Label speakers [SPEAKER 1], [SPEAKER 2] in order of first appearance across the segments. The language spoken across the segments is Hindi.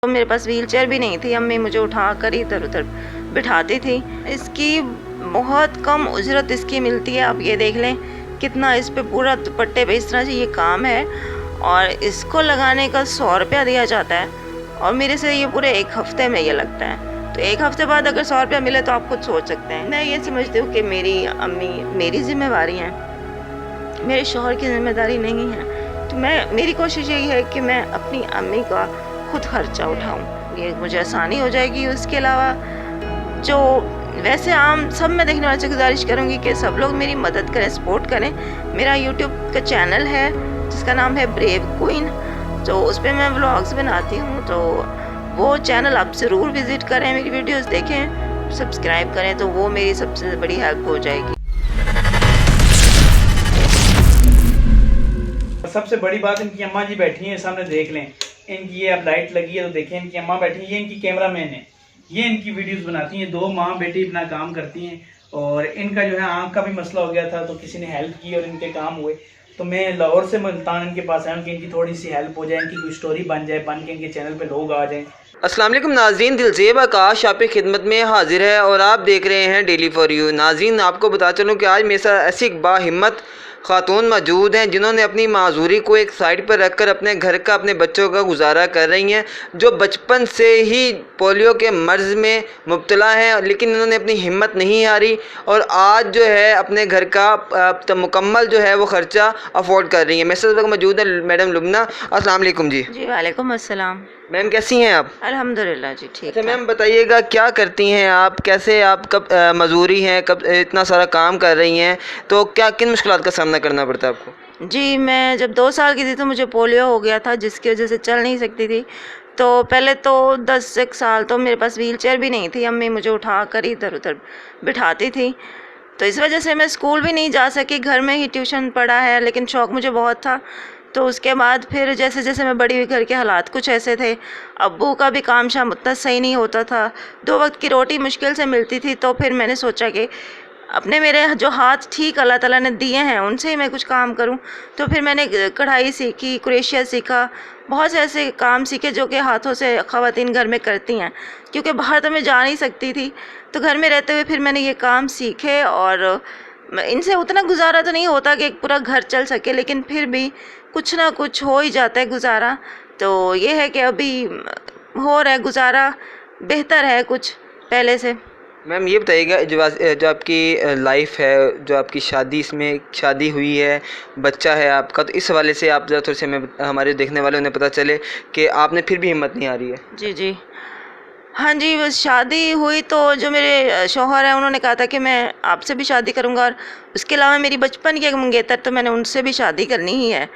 [SPEAKER 1] तो मेरे पास व्हीलचेयर भी नहीं थी, अम्मी मुझे उठा कर इधर उधर बिठाती थी। इसकी बहुत कम उजरत इसकी मिलती है, आप ये देख लें कितना इस पे पूरा दुपट्टे पे इस तरह से ये काम है और इसको लगाने का 100 रुपया दिया जाता है और मेरे से ये पूरे 1 हफ्ते में ये लगता है। तो 1 हफ्ते बाद अगर 100 रुपया मिले तो आप खुद सोच सकते हैं। मैं ये समझती हूँ कि मेरी अम्मी मेरी जिम्मेवारी हैं, मेरे शौहर की जिम्मेदारी नहीं है। तो मेरी कोशिश यही है कि मैं अपनी अम्मी का खुद खर्चा उठाऊं, ये मुझे आसानी हो जाएगी। उसके अलावा जो वैसे आम सब मैं देखने वाले से गुजारिश करूंगी कि सब लोग मेरी मदद करें, सपोर्ट करें। मेरा यूट्यूब का चैनल है जिसका नाम है ब्रेव क्वीन, तो उस पर मैं व्लॉग्स बनाती हूँ, तो वो चैनल आप ज़रूर विज़िट करें, मेरी वीडियोस देखें, सब्सक्राइब करें, तो वो मेरी सबसे बड़ी हेल्प हो जाएगी।
[SPEAKER 2] सबसे बड़ी बात, इनकी अम्मा जी बैठी हैं सामने, देख लें इनकी ये अब लाइट लगी है तो देखें इनकी अम्मा बैठी है, ये इनकी कैमरामैन है, ये इनकी वीडियोस बनाती हैं। 2 माँ बेटी अपना काम करती हैं और इनका जो है आँख का भी मसला हो गया था तो किसी ने हेल्प की और इनके काम हुए। तो मैं लाहौर से मुल्तान इनके पास आया हूँ कि इनकी थोड़ी सी हेल्प हो जाए, इनकी कोई स्टोरी बन जाए, बन के इनके चैनल पे लोग आ जाएँ।
[SPEAKER 3] अस्सलाम वालेकुम नाज़रीन, दिलज़ेब आकाश आपकी खिदमत में हाजिर है और आप देख रहे हैं डेली फॉर यू। नाज़रीन, आपको बता चलूँ कि आज मेरे साथ ऐसी बाहिम्मत ख़ातून मौजूद हैं जिन्होंने अपनी माजूरी को एक साइड पर रखकर अपने घर का, अपने बच्चों का गुजारा कर रही हैं, जो बचपन से ही पोलियो के मर्ज़ में मुब्तला हैं, लेकिन इन्होंने अपनी हिम्मत नहीं हारी और आज जो है अपने घर का मुकम्मल जो है वो ख़र्चा अफोर्ड कर रही हैं। मेरे साथ मौजूद है मैडम लुबना। अस्सलाम वालेकुम जी।
[SPEAKER 1] जी वालेकुम अस्सलाम।
[SPEAKER 3] मैम कैसी हैं आप?
[SPEAKER 1] अल्हम्दुलिल्लाह जी ठीक।
[SPEAKER 3] अच्छा मैम बताइएगा, क्या करती हैं आप, कैसे आप, कब मजदूरी हैं, कब इतना सारा काम कर रही हैं, तो क्या किन मुश्किलात का सामना करना पड़ता है आपको?
[SPEAKER 1] जी, मैं जब 2 साल की थी तो मुझे पोलियो हो गया था, जिसकी वजह से चल नहीं सकती थी। तो पहले तो 10 एक साल तो मेरे पास व्हीलचेयर भी नहीं थी, अम्मी मुझे उठा कर इधर उधर बिठाती थी। तो इस वजह से मैं स्कूल भी नहीं जा सकी, घर में ही ट्यूशन पढ़ा है, लेकिन शौक़ मुझे बहुत था। तो उसके बाद फिर जैसे जैसे मैं बड़ी हुई, घर के हालात कुछ ऐसे थे, अब्बू का भी काम शाम उतना सही नहीं होता था, 2 वक्त की रोटी मुश्किल से मिलती थी। तो फिर मैंने सोचा कि अपने मेरे जो हाथ ठीक अल्लाह ताला ने दिए हैं उनसे ही मैं कुछ काम करूं। तो फिर मैंने कढ़ाई सीखी, क्रोशिया सीखा, बहुत से ऐसे काम सीखे जो कि हाथों से ख़वातीन घर में करती हैं, क्योंकि बाहर तो मैं जा नहीं सकती थी। तो घर में रहते हुए फिर मैंने ये काम सीखे और इनसे उतना गुजारा तो नहीं होता कि एक पूरा घर चल सके, लेकिन फिर भी कुछ ना कुछ हो ही जाता है गुजारा। तो ये है कि अभी हो रहा है गुजारा, बेहतर है कुछ पहले से।
[SPEAKER 3] मैम ये बताइएगा, जो आपकी लाइफ है, जो आपकी शादी, इसमें शादी हुई है, बच्चा है आपका, तो इस हवाले से आप ज़रा थोड़ी सी हमें, हमारे देखने वाले उन्हें पता चले कि आपने फिर भी हिम्मत नहीं हारी है।
[SPEAKER 1] जी जी हाँ जी, बस शादी हुई तो जो मेरे शौहर हैं उन्होंने कहा था कि मैं आपसे भी शादी करूंगा और उसके अलावा मेरी बचपन की एक मंगेतर, तो मैंने उनसे भी शादी करनी ही है।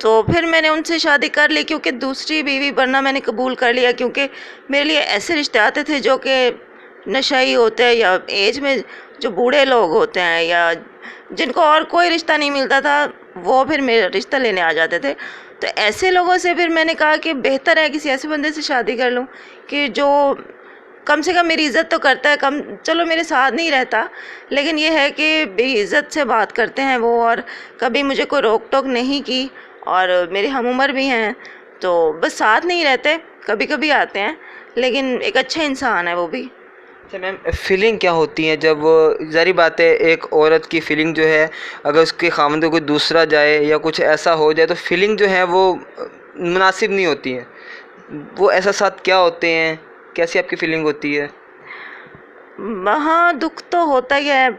[SPEAKER 1] तो फिर मैंने उनसे शादी कर ली, क्योंकि दूसरी बीवी बनना मैंने कबूल कर लिया, क्योंकि मेरे लिए ऐसे रिश्ते आते थे जो कि नशाई होते हैं या एज में जो बूढ़े लोग होते हैं या जिनको और कोई रिश्ता नहीं मिलता था, वो फिर मेरा रिश्ता लेने आ जाते थे। तो ऐसे लोगों से फिर मैंने कहा कि बेहतर है किसी ऐसे बंदे से शादी कर लूँ कि जो कम से कम मेरी इज़्ज़त तो करता है, कम चलो मेरे साथ नहीं रहता, लेकिन ये है कि बेइज़्ज़त से बात करते हैं वो, और कभी मुझे कोई रोक टोक नहीं की, और मेरे हम उम्र भी हैं, तो बस साथ नहीं रहते, कभी कभी आते हैं, लेकिन एक अच्छा इंसान है वो भी।
[SPEAKER 3] अच्छा मैम, फीलिंग क्या होती है जब, ज़ाहिर बात है एक औरत की फ़ीलिंग जो है, अगर उसके खामन को कोई दूसरा जाए या कुछ ऐसा हो जाए तो फीलिंग जो है वो मुनासिब नहीं होती है, वो एहसास क्या होते हैं, कैसी आपकी फ़ीलिंग होती है?
[SPEAKER 1] हाँ, दुख तो होता ही है,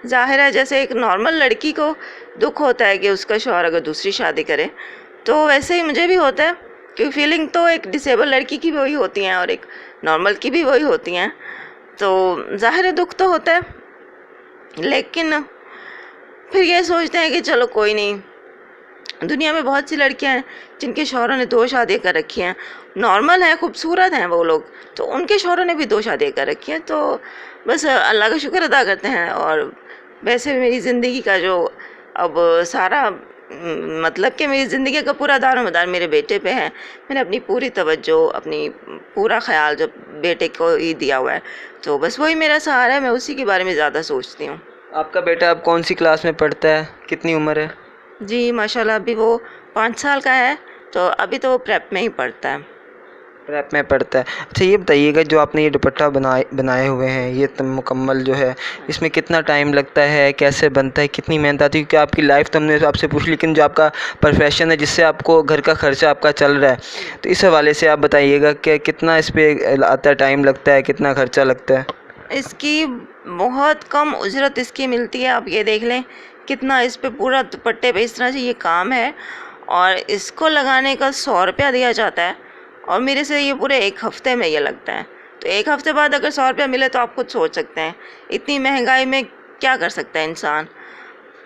[SPEAKER 1] जाहिर है, जैसे एक नॉर्मल लड़की को दुख होता है कि उसका शौहर अगर दूसरी शादी करे, तो वैसे ही मुझे भी होता है, क्योंकि फीलिंग तो एक डिसेबल लड़की की भी वही होती हैं और एक नॉर्मल की भी वही होती हैं। तो जाहिर है दुख तो होता है, लेकिन फिर ये सोचते हैं कि चलो कोई नहीं, दुनिया में बहुत सी लड़कियां हैं जिनके शौहरों ने 2 शादियाँ कर रखी हैं, नॉर्मल हैं, खूबसूरत हैं वो लोग, तो उनके शौहरों ने भी 2 शादियाँ कर रखी हैं। तो बस अल्लाह का शुक्र अदा करते हैं। और वैसे मेरी ज़िंदगी का जो अब सारा मतलब कि मेरी ज़िंदगी का पूरा दारोमदार मेरे बेटे पे है। मैंने अपनी पूरी तवज्जो, अपनी पूरा ख्याल जो बेटे को ही दिया हुआ है, तो बस वही मेरा सहारा है, मैं उसी के बारे में ज़्यादा सोचती हूँ।
[SPEAKER 3] आपका बेटा अब कौन सी क्लास में पढ़ता है, कितनी उम्र है?
[SPEAKER 1] जी माशाल्लाह, अभी वो 5 साल का है, तो अभी तो वो प्रेप में ही पढ़ता है।
[SPEAKER 3] रैप में पड़ता है। अच्छा ये बताइएगा, जो आपने ये दुपट्टा बनाए हुए हैं, ये मुकम्मल जो है, इसमें कितना टाइम लगता है, कैसे बनता है, कितनी मेहनत आती है? क्योंकि आपकी लाइफ तो हमने आपसे पूछ, लेकिन जो आपका प्रोफेशन है जिससे आपको घर का खर्चा आपका चल रहा है, तो इस हवाले से आप बताइएगा कि कितना इस पर आता है, टाइम लगता है, कितना खर्चा लगता है?
[SPEAKER 1] इसकी बहुत कम उजरत इसकी मिलती है। आप ये देख लें कितना इस पे पूरा दुपट्टे पे इस तरह से ये काम है, और इसको लगाने का 100 रुपया दिया जाता है, और मेरे से ये पूरे 1 हफ़्ते में ये लगता है। तो 1 हफ़्ते बाद अगर 100 रुपया मिले तो आप खुद सोच सकते हैं इतनी महंगाई में क्या कर सकता है इंसान।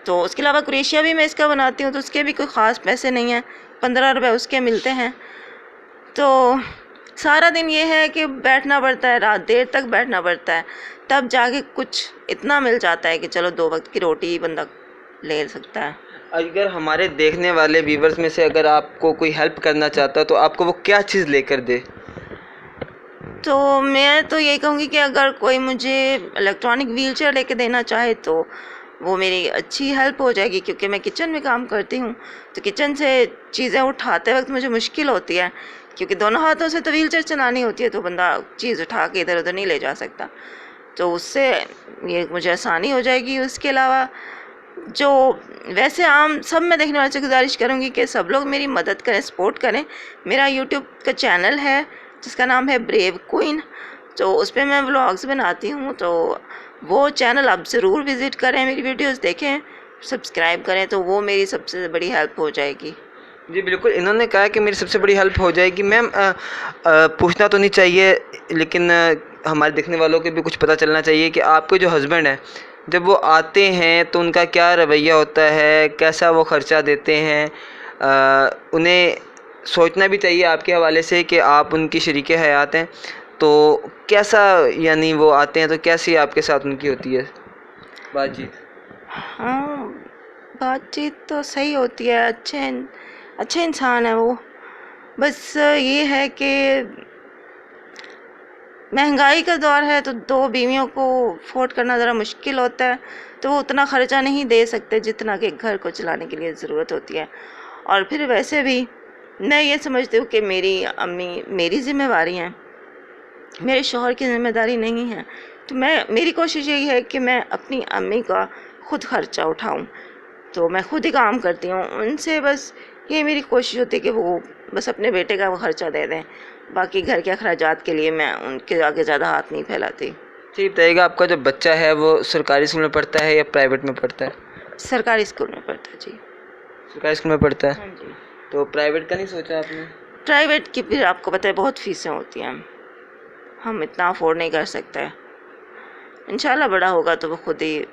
[SPEAKER 1] तो उसके अलावा क्रोशिया भी मैं इसका बनाती हूँ, तो उसके भी कोई ख़ास पैसे नहीं हैं, 15 रुपये उसके मिलते हैं। तो सारा दिन ये है कि बैठना पड़ता है, रात देर तक बैठना पड़ता है, तब जाके कुछ इतना मिल जाता है कि चलो 2 वक्त की रोटी ही बंदा ले सकता है।
[SPEAKER 3] अगर हमारे देखने वाले व्यूवर्स में से अगर आपको कोई हेल्प करना चाहता तो आपको वो क्या चीज़ लेकर दे?
[SPEAKER 1] तो मैं तो ये कहूँगी कि अगर कोई मुझे इलेक्ट्रॉनिक व्हीलचेयर लेके देना चाहे तो वो मेरी अच्छी हेल्प हो जाएगी, क्योंकि मैं किचन में काम करती हूँ, तो किचन से चीज़ें उठाते वक्त मुझे मुश्किल होती है, क्योंकि दोनों हाथों से तो व्हीलचेयर चलानी होती है, तो बंदा चीज़ उठा के इधर उधर नहीं ले जा सकता, तो उससे ये मुझे आसानी हो जाएगी। उसके अलावा जो वैसे आम सब मैं देखने वाले से गुजारिश करूँगी कि सब लोग मेरी मदद करें, सपोर्ट करें। मेरा यूट्यूब का चैनल है जिसका नाम है ब्रेव क्वीन, तो उस पर मैं व्लॉग्स बनाती हूँ, तो वो चैनल आप ज़रूर विज़िट करें, मेरी वीडियोस देखें, सब्सक्राइब करें, तो वो मेरी सबसे बड़ी हेल्प हो जाएगी।
[SPEAKER 3] जी बिल्कुल, इन्होंने कहा कि मेरी सबसे बड़ी हेल्प हो जाएगी। मैम पूछना तो नहीं चाहिए, लेकिन हमारे देखने वालों को भी कुछ पता चलना चाहिए कि आपके जो हस्बैंड हैं, जब वो आते हैं तो उनका क्या रवैया होता है, कैसा वो ख़र्चा देते हैं? उन्हें सोचना भी चाहिए आपके हवाले से कि आप उनकी शरीके हयात हैं, तो कैसा यानी वो आते हैं तो कैसी आपके साथ उनकी होती है बातचीत?
[SPEAKER 1] हाँ, बातचीत तो सही होती है, अच्छे इंसान है वो। बस ये है कि महंगाई का दौर है, तो 2 बीवियों को अफोर्ड करना ज़रा मुश्किल होता है, तो वो उतना ख़र्चा नहीं दे सकते जितना कि घर को चलाने के लिए ज़रूरत होती है। और फिर वैसे भी मैं ये समझती हूँ कि मेरी अम्मी मेरी ज़िम्मेवारी हैं, मेरे शौहर की ज़िम्मेदारी नहीं है, तो मेरी कोशिश यही है कि मैं अपनी अम्मी का ख़ुद ख़र्चा उठाऊँ, तो मैं ख़ुद ही काम करती हूँ। उनसे बस ये मेरी कोशिश होती है कि वो बस अपने बेटे का वो ख़र्चा दे दें, बाकी घर के अखराजात के लिए मैं उनके आगे ज़्यादा हाथ नहीं फैलाती।
[SPEAKER 3] ठीक बताइएगा, आपका जो बच्चा है वो सरकारी स्कूल में पढ़ता है या प्राइवेट में पढ़ता है?
[SPEAKER 1] सरकारी स्कूल में पढ़ता है जी।
[SPEAKER 3] सरकारी स्कूल में पढ़ता है?
[SPEAKER 1] हाँ जी।
[SPEAKER 3] तो प्राइवेट का नहीं सोचा आपने?
[SPEAKER 1] प्राइवेट की फिर आपको पता है बहुत फ़ीसें होती हैं, हम इतना अफोर्ड नहीं कर सकते। इंशाल्लाह बड़ा होगा तो वो खुद ही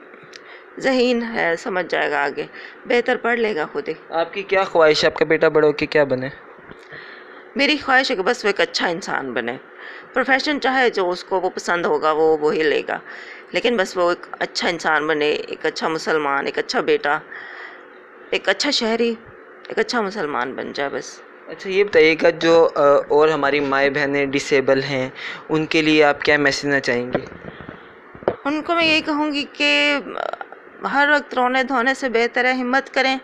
[SPEAKER 1] ज़हीन है, समझ जाएगा, आगे बेहतर पढ़ लेगा खुद ही।
[SPEAKER 3] आपकी क्या ख्वाहिश है, आपका बेटा बड़ा होकर क्या बने?
[SPEAKER 1] मेरी ख्वाहिश है कि बस वो एक अच्छा इंसान बने, प्रोफेशन चाहे जो उसको वो पसंद होगा वो ही लेगा, लेकिन बस वो एक अच्छा इंसान बने, एक अच्छा मुसलमान, एक अच्छा बेटा, एक अच्छा शहरी, एक अच्छा मुसलमान बन जाए बस।
[SPEAKER 3] अच्छा ये बताइएगा, जो और हमारी माएँ बहनें डिसेबल हैं, उनके लिए आप क्या मैसेज देना चाहेंगी?
[SPEAKER 1] उनको मैं यही कहूँगी कि हर वक्त रोने धोने से बेहतर है हिम्मत करें।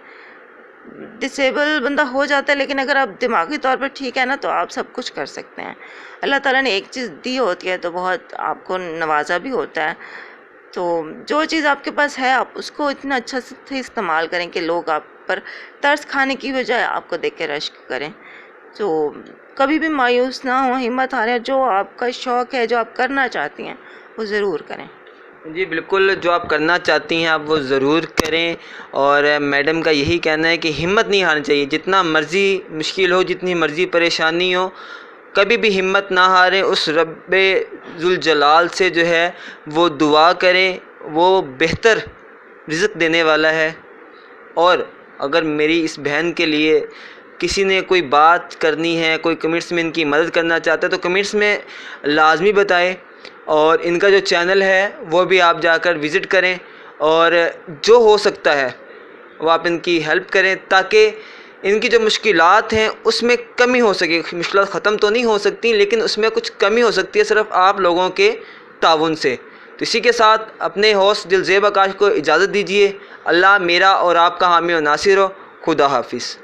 [SPEAKER 1] डिसेबल बंदा हो जाता है, लेकिन अगर आप दिमागी तौर पर ठीक है ना, तो आप सब कुछ कर सकते हैं। अल्लाह ताला ने एक चीज़ दी होती है तो बहुत आपको नवाजा भी होता है, तो जो चीज़ आपके पास है आप उसको इतना अच्छा से इस्तेमाल करें कि लोग आप पर तरस खाने की बजाय आपको देख के रश्क करें। तो कभी भी मायूस ना हो, हिम्मत हारें, जो आपका शौक़ है, जो आप करना चाहती हैं वो ज़रूर करें।
[SPEAKER 3] जी बिल्कुल, जो आप करना चाहती हैं आप वो ज़रूर करें, और मैडम का यही कहना है कि हिम्मत नहीं हारनी चाहिए, जितना मर्ज़ी मुश्किल हो, जितनी मर्ज़ी परेशानी हो, कभी भी हिम्मत ना हारें। उस रब्बे जुल जलाल से जो है वो दुआ करें, वो बेहतर रिज़्क़ देने वाला है। और अगर मेरी इस बहन के लिए किसी ने कोई बात करनी है, कोई कमेंट्स में इनकी मदद करना चाहता है, तो कमेंट्स में लाजमी बताएं, और इनका जो चैनल है वो भी आप जाकर विज़िट करें, और जो हो सकता है वो आप इनकी हेल्प करें, ताकि इनकी जो मुश्किलात हैं उसमें कमी हो सके। मुश्किलात ख़त्म तो नहीं हो सकती, लेकिन उसमें कुछ कमी हो सकती है सिर्फ़ आप लोगों के ताउन से। तो इसी के साथ अपने होस्ट दिलज़ेब आकाश को इजाज़त दीजिए। अल्लाह मेरा और आपका हामी और नासिर हो। खुदा हाफिज़।